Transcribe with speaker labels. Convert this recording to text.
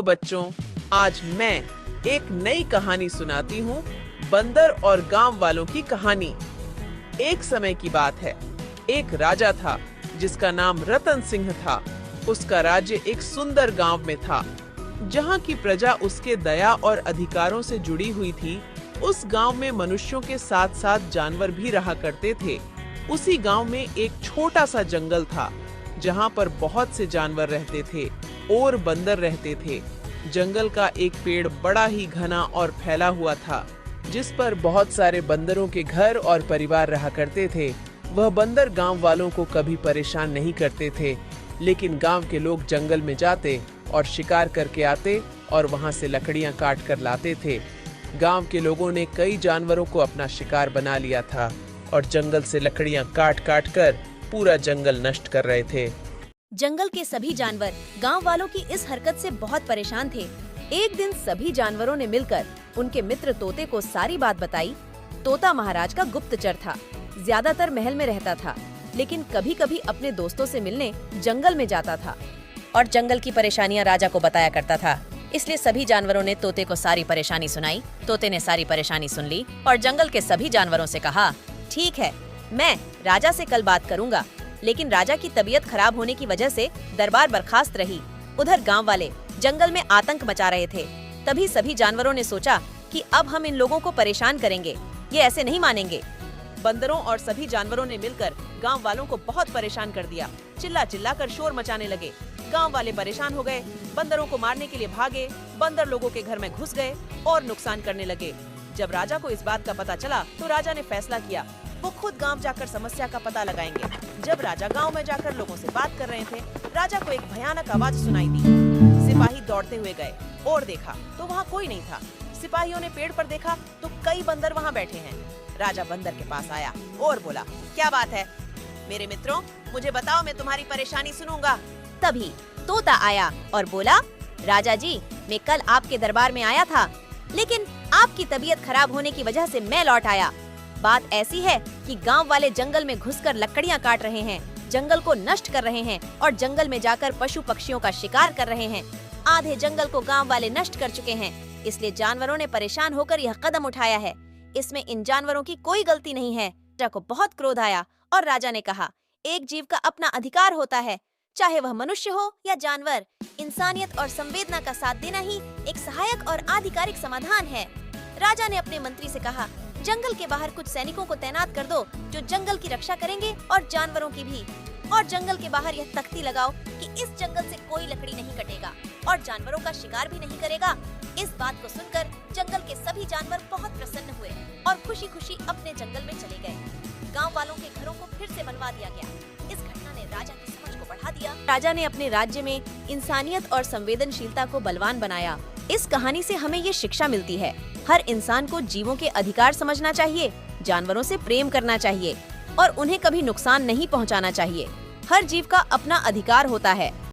Speaker 1: तो बच्चों, आज मैं एक नई कहानी सुनाती हूँ, बंदर और गांव वालों की कहानी। एक समय की बात है, एक राजा था जिसका नाम रतन सिंह था। उसका राज्य एक सुंदर गांव में था, जहाँ की प्रजा उसके दया और अधिकारों से जुड़ी हुई थी। उस गांव में मनुष्यों के साथ साथ जानवर भी रहा करते थे। उसी गांव में एक छोटा सा जंगल था, जहाँ पर बहुत से जानवर रहते थे और बंदर रहते थे। जंगल का एक पेड़ बड़ा ही घना और फैला हुआ था, जिस पर बहुत सारे बंदरों के घर और परिवार रहा करते थे। वह बंदर गांव वालों को कभी परेशान नहीं करते थे, लेकिन गांव के लोग जंगल में जाते और शिकार करके आते और वहां से लकड़ियां काट कर लाते थे। गांव के लोगों ने कई जानवरों को अपना शिकार बना लिया था और जंगल से लकड़ियां काट काट कर पूरा जंगल नष्ट कर रहे थे।
Speaker 2: जंगल के सभी जानवर गांव वालों की इस हरकत से बहुत परेशान थे। एक दिन सभी जानवरों ने मिलकर उनके मित्र तोते को सारी बात बताई। तोता महाराज का गुप्तचर था, ज्यादातर महल में रहता था, लेकिन कभी कभी अपने दोस्तों से मिलने जंगल में जाता था और जंगल की परेशानियां राजा को बताया करता था। इसलिए सभी जानवरों ने तोते को सारी परेशानी सुनाई। तोते ने सारी परेशानी सुन ली और जंगल के सभी जानवरों से कहा, ठीक है, मैं राजा से कल बात करूंगा। लेकिन राजा की तबीयत खराब होने की वजह से दरबार बर्खास्त रही। उधर गांव वाले जंगल में आतंक मचा रहे थे। तभी सभी जानवरों ने सोचा कि अब हम इन लोगों को परेशान करेंगे, ये ऐसे नहीं मानेंगे। बंदरों और सभी जानवरों ने मिलकर गांव वालों को बहुत परेशान कर दिया। चिल्ला चिल्ला कर शोर मचाने लगे। गांव वाले परेशान हो गए, बंदरों को मारने के लिए भागे। बंदर लोगों के घर में घुस गए और नुकसान करने लगे। जब राजा को इस बात का पता चला तो राजा ने फैसला किया, वो खुद गांव जाकर समस्या का पता लगाएंगे। जब राजा गांव में जाकर लोगों से बात कर रहे थे, राजा को एक भयानक आवाज सुनाई दी। सिपाही दौड़ते हुए गए और देखा तो वहाँ कोई नहीं था। सिपाहियों ने पेड़ पर देखा तो कई बंदर वहाँ बैठे हैं। राजा बंदर के पास आया और बोला, क्या बात है मेरे मित्रों, मुझे बताओ, मैं तुम्हारी परेशानी सुनूंगा। तभी तोता आया और बोला, राजा जी, मैं कल आपके दरबार में आया था, लेकिन आपकी तबीयत खराब होने की वजह से मैं लौट आया। बात ऐसी है कि गांव वाले जंगल में घुसकर लकड़ियां काट रहे हैं, जंगल को नष्ट कर रहे हैं और जंगल में जाकर पशु पक्षियों का शिकार कर रहे हैं। आधे जंगल को गांव वाले नष्ट कर चुके हैं, इसलिए जानवरों ने परेशान होकर यह कदम उठाया है। इसमें इन जानवरों की कोई गलती नहीं है। राजा को बहुत क्रोध आया और राजा ने कहा, एक जीव का अपना अधिकार होता है, चाहे वह मनुष्य हो या जानवर। इंसानियत और संवेदना का साथ देना ही एक सहायक और आधिकारिक समाधान है। राजा ने अपने मंत्री से कहा, जंगल के बाहर कुछ सैनिकों को तैनात कर दो, जो जंगल की रक्षा करेंगे और जानवरों की भी। और जंगल के बाहर यह तख्ती लगाओ कि इस जंगल से कोई लकड़ी नहीं कटेगा और जानवरों का शिकार भी नहीं करेगा। इस बात को सुनकर जंगल के सभी जानवर बहुत प्रसन्न हुए और खुशी खुशी अपने जंगल में चले गए। गाँव वालों के घरों को फिर से बनवा दिया गया। इस घटना ने राजा की समझ को बढ़ा दिया। राजा ने अपने राज्य में इंसानियत और संवेदनशीलता को बलवान बनाया। इस कहानी से हमें ये शिक्षा मिलती है, हर इंसान को जीवों के अधिकार समझना चाहिए, जानवरों से प्रेम करना चाहिए और उन्हें कभी नुकसान नहीं पहुंचाना चाहिए। हर जीव का अपना अधिकार होता है।